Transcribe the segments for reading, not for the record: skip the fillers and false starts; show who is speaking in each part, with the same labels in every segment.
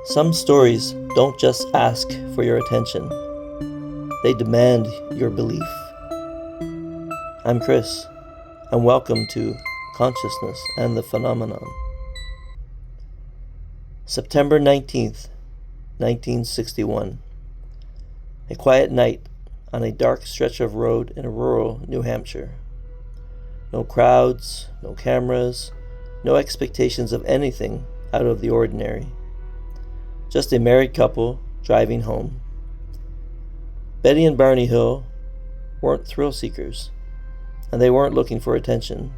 Speaker 1: Some stories don't just ask for your attention, they demand your belief. I'm Chris, and welcome to Consciousness and the Phenomenon. September 19th, 1961. A quiet night on a dark stretch of road in rural New Hampshire. No crowds, no cameras, no expectations of anything out of the ordinary. Just a married couple driving home. Betty and Barney Hill weren't thrill seekers, and they weren't looking for attention.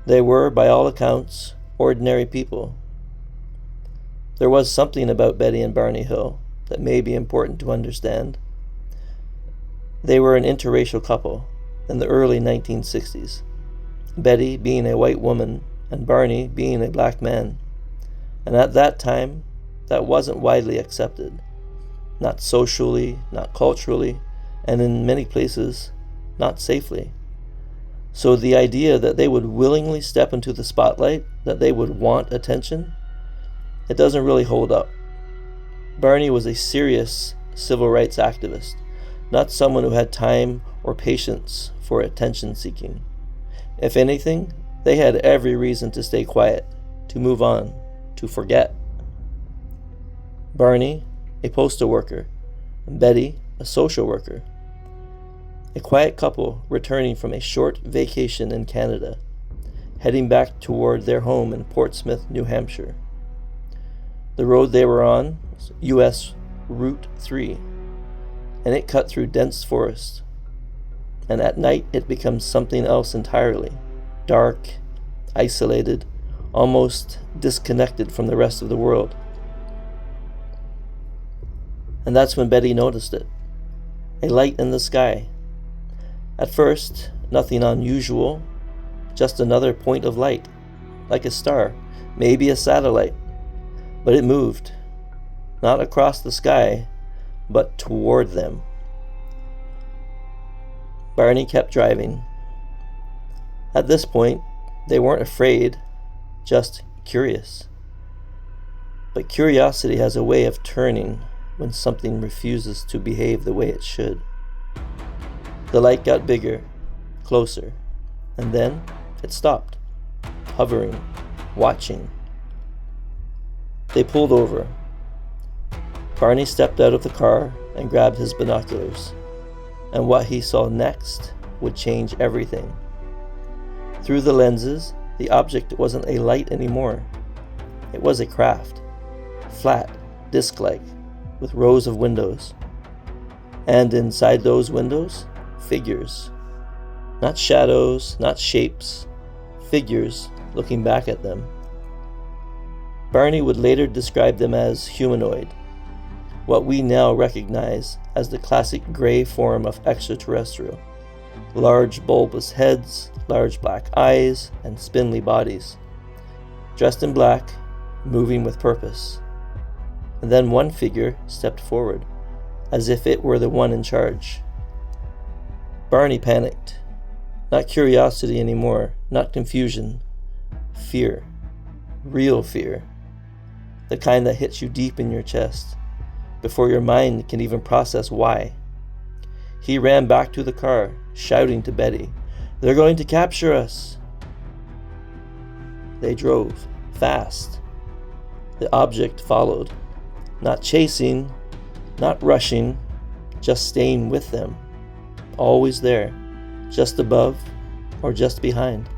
Speaker 1: They were, by all accounts, ordinary people. There was something about Betty and Barney Hill that may be important to understand. They were an interracial couple in the early 1960s, Betty being a white woman and Barney being a black man. And at that time, that wasn't widely accepted, not socially, not culturally, and in many places, not safely. So the idea that they would willingly step into the spotlight, that they would want attention, it doesn't really hold up. Barney was a serious civil rights activist, not someone who had time or patience for attention seeking. If anything, they had every reason to stay quiet, to move on, to forget. Barney, a postal worker, and Betty, a social worker. A quiet couple returning from a short vacation in Canada, heading back toward their home in Portsmouth, New Hampshire. The road they were on was US Route 3, and it cut through dense forest. And at night it becomes something else entirely, dark, isolated, almost disconnected from the rest of the world. And that's when Betty noticed it. A light in the sky. At first, nothing unusual, just another point of light, like a star, maybe a satellite. But it moved, not across the sky, but toward them. Barney kept driving. At this point, they weren't afraid, just curious. But curiosity has a way of turning when something refuses to behave the way it should. The light got bigger, closer, and then it stopped, hovering, watching. They pulled over. Barney stepped out of the car and grabbed his binoculars, and what he saw next would change everything. Through the lenses, the object wasn't a light anymore. It was a craft, flat, disc-like, with rows of windows. And inside those windows, figures. Not shadows, not shapes, figures looking back at them. Barney would later describe them as humanoid, what we now recognize as the classic gray form of extraterrestrial. Large bulbous heads, large black eyes, and spindly bodies. Dressed in black, moving with purpose. And then one figure stepped forward, as if it were the one in charge. Barney panicked. Not curiosity anymore, not confusion. Fear. Real fear. The kind that hits you deep in your chest, before your mind can even process why. He ran back to the car, shouting to Betty, "They're going to capture us!" They drove, fast. The object followed. Not chasing, not rushing, just staying with them. Always there, just above or just behind.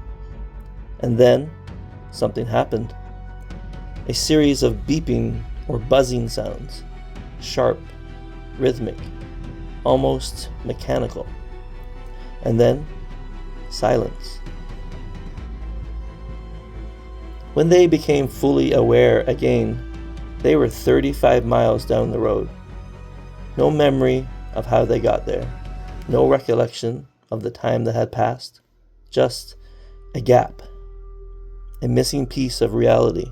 Speaker 1: And then, something happened. A series of beeping or buzzing sounds, sharp, rhythmic, almost mechanical. And then, silence. When they became fully aware again, they were 35 miles down the road. No memory of how they got there. No recollection of the time that had passed. Just a gap. A missing piece of reality.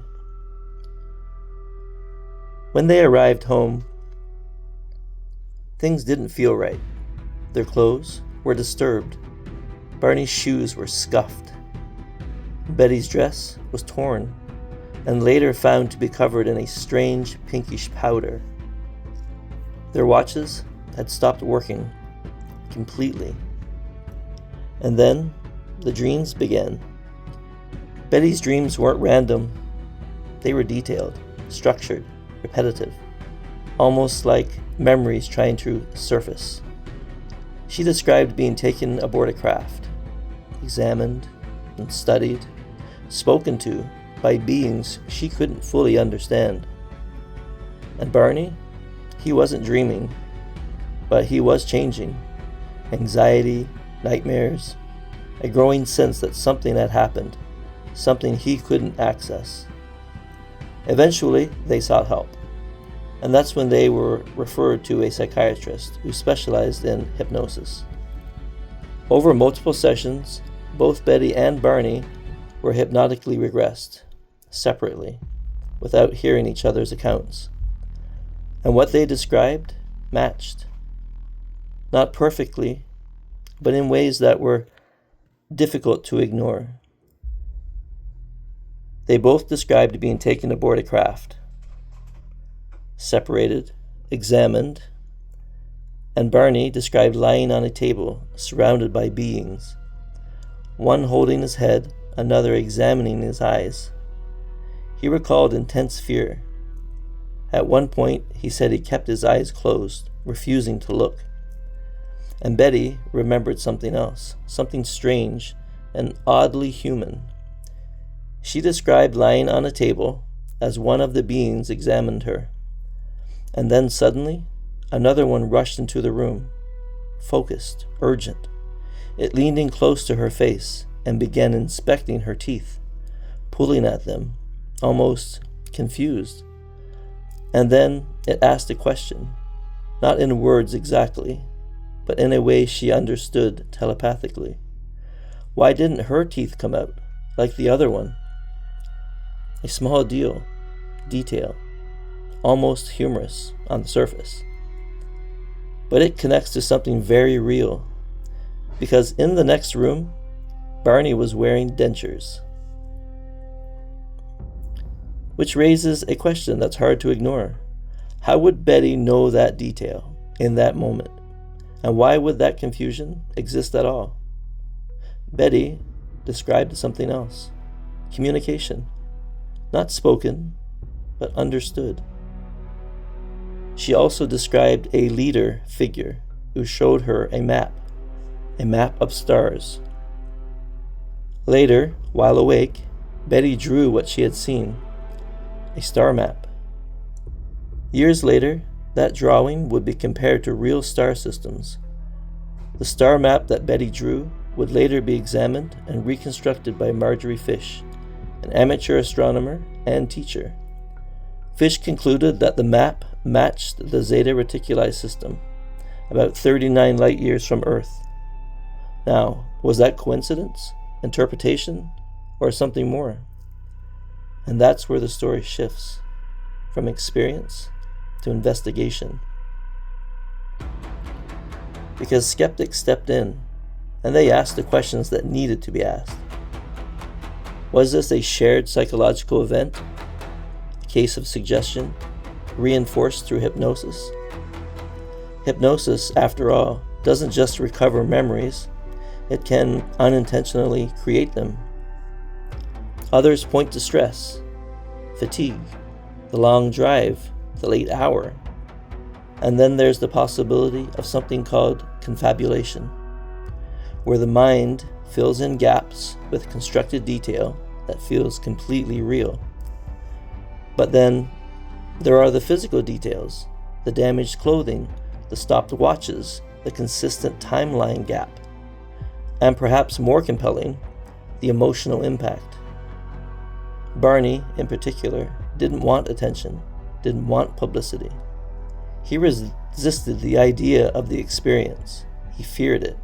Speaker 1: When they arrived home, things didn't feel right. Their clothes were disturbed. Barney's shoes were scuffed. Betty's dress was torn. and later found to be covered in a strange pinkish powder. Their watches had stopped working completely. And then the dreams began. Betty's dreams weren't random. They were detailed, structured, repetitive, almost like memories trying to surface. She described being taken aboard a craft, examined and studied, spoken to by beings she couldn't fully understand. And Barney, he wasn't dreaming, but he was changing. Anxiety, nightmares, a growing sense that something had happened, something he couldn't access. Eventually, they sought help, and that's when they were referred to a psychiatrist who specialized in hypnosis. Over multiple sessions, both Betty and Barney were hypnotically regressed, separately, without hearing each other's accounts. And what they described matched. Not perfectly, but in ways that were difficult to ignore. They both described being taken aboard a craft, separated, examined, and Barney described lying on a table surrounded by beings, one holding his head, another examining his eyes. He recalled intense fear. At one point, he said he kept his eyes closed, refusing to look. And Betty remembered something else, something strange and oddly human. She described lying on a table as one of the beings examined her. And then suddenly, another one rushed into the room, focused, urgent. It leaned in close to her face and began inspecting her teeth, pulling at them, almost confused. And then it asked a question, not in words exactly, but in a way she understood telepathically. Why didn't her teeth come out, like the other one? A small detail, almost humorous on the surface. But it connects to something very real, because in the next room, Barney was wearing dentures. Which raises a question that's hard to ignore. How would Betty know that detail in that moment? And why would that confusion exist at all? Betty described something else. Communication. Not spoken, but understood. She also described a leader figure who showed her a map of stars. Later, while awake, Betty drew what she had seen, a star map. Years later, that drawing would be compared to real star systems. The star map that Betty drew would later be examined and reconstructed by Marjorie Fish, an amateur astronomer and teacher. Fish concluded that the map matched the Zeta Reticuli system, about 39 light years from Earth. Now, was that coincidence, interpretation, or something more? And that's where the story shifts, from experience to investigation. Because skeptics stepped in, and they asked the questions that needed to be asked. Was this a shared psychological event? A case of suggestion, reinforced through hypnosis? Hypnosis, after all, doesn't just recover memories, it can unintentionally create them. Others point to stress, fatigue, the long drive, the late hour. And then there's the possibility of something called confabulation, where the mind fills in gaps with constructed detail that feels completely real. But then there are the physical details, the damaged clothing, the stopped watches, the consistent timeline gap, and perhaps more compelling, the emotional impact. Barney, in particular, didn't want attention, didn't want publicity. He resisted the idea of the experience. He feared it.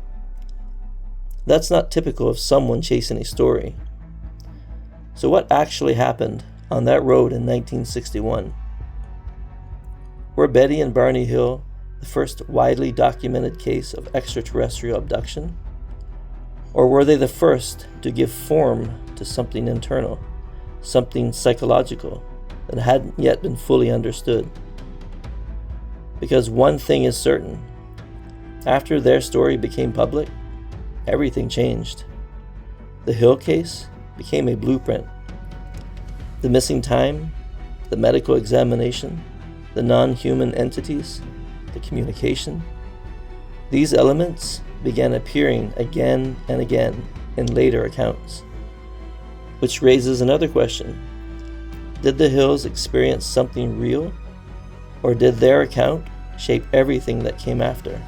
Speaker 1: That's not typical of someone chasing a story. So what actually happened on that road in 1961? Were Betty and Barney Hill the first widely documented case of extraterrestrial abduction? Or were they the first to give form to something internal, something psychological that hadn't yet been fully understood. Because one thing is certain, after their story became public, everything changed. The Hill case became a blueprint. The missing time, the medical examination, the non-human entities, the communication, these elements began appearing again and again in later accounts. Which raises another question. Did the Hills experience something real, or did their account shape everything that came after?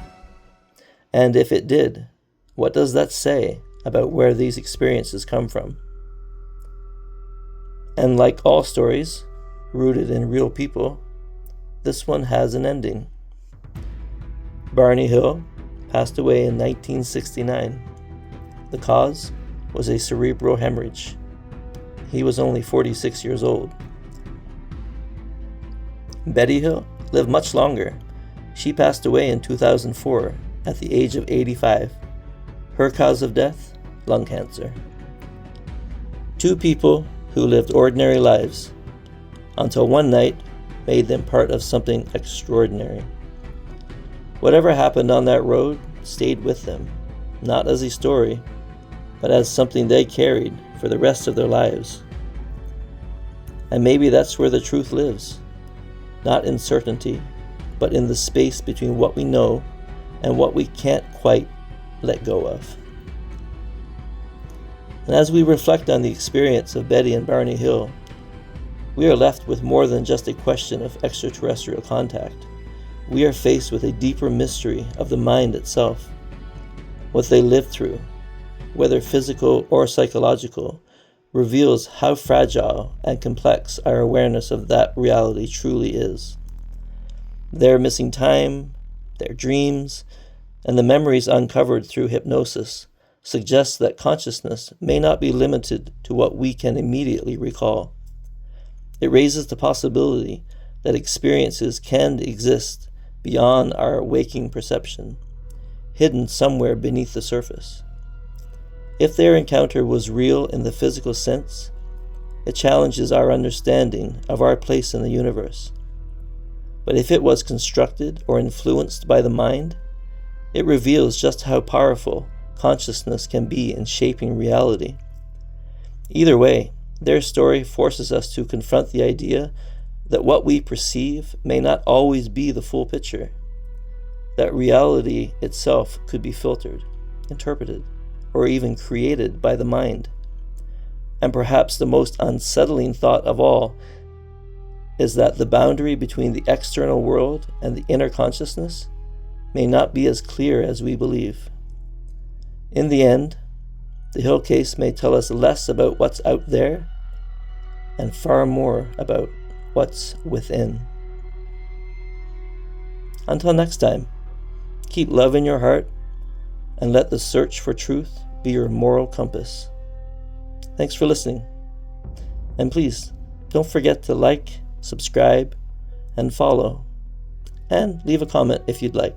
Speaker 1: And if it did, what does that say about where these experiences come from? And like all stories rooted in real people, this one has an ending. Barney Hill passed away in 1969. The cause was a cerebral hemorrhage. He was only 46 years old. Betty Hill lived much longer. She passed away in 2004 at the age of 85. Her cause of death? Lung cancer. Two people who lived ordinary lives until one night made them part of something extraordinary. Whatever happened on that road stayed with them, not as a story, but as something they carried for the rest of their lives. And maybe that's where the truth lives, not in certainty, but in the space between what we know and what we can't quite let go of. And as we reflect on the experience of Betty and Barney Hill, we are left with more than just a question of extraterrestrial contact. We are faced with a deeper mystery of the mind itself. What they lived through, whether physical or psychological, reveals how fragile and complex our awareness of that reality truly is. Their missing time, their dreams, and the memories uncovered through hypnosis suggests that consciousness may not be limited to what we can immediately recall. It raises the possibility that experiences can exist beyond our waking perception, hidden somewhere beneath the surface. If their encounter was real in the physical sense, it challenges our understanding of our place in the universe. But if it was constructed or influenced by the mind, it reveals just how powerful consciousness can be in shaping reality. Either way, their story forces us to confront the idea that what we perceive may not always be the full picture, that reality itself could be filtered, interpreted, or even created by the mind. And perhaps the most unsettling thought of all is that the boundary between the external world and the inner consciousness may not be as clear as we believe. In the end, the Hill case may tell us less about what's out there and far more about what's within. Until next time, keep love in your heart and let the search for truth be your moral compass. Thanks for listening. And please, don't forget to like, subscribe, and follow, and leave a comment if you'd like.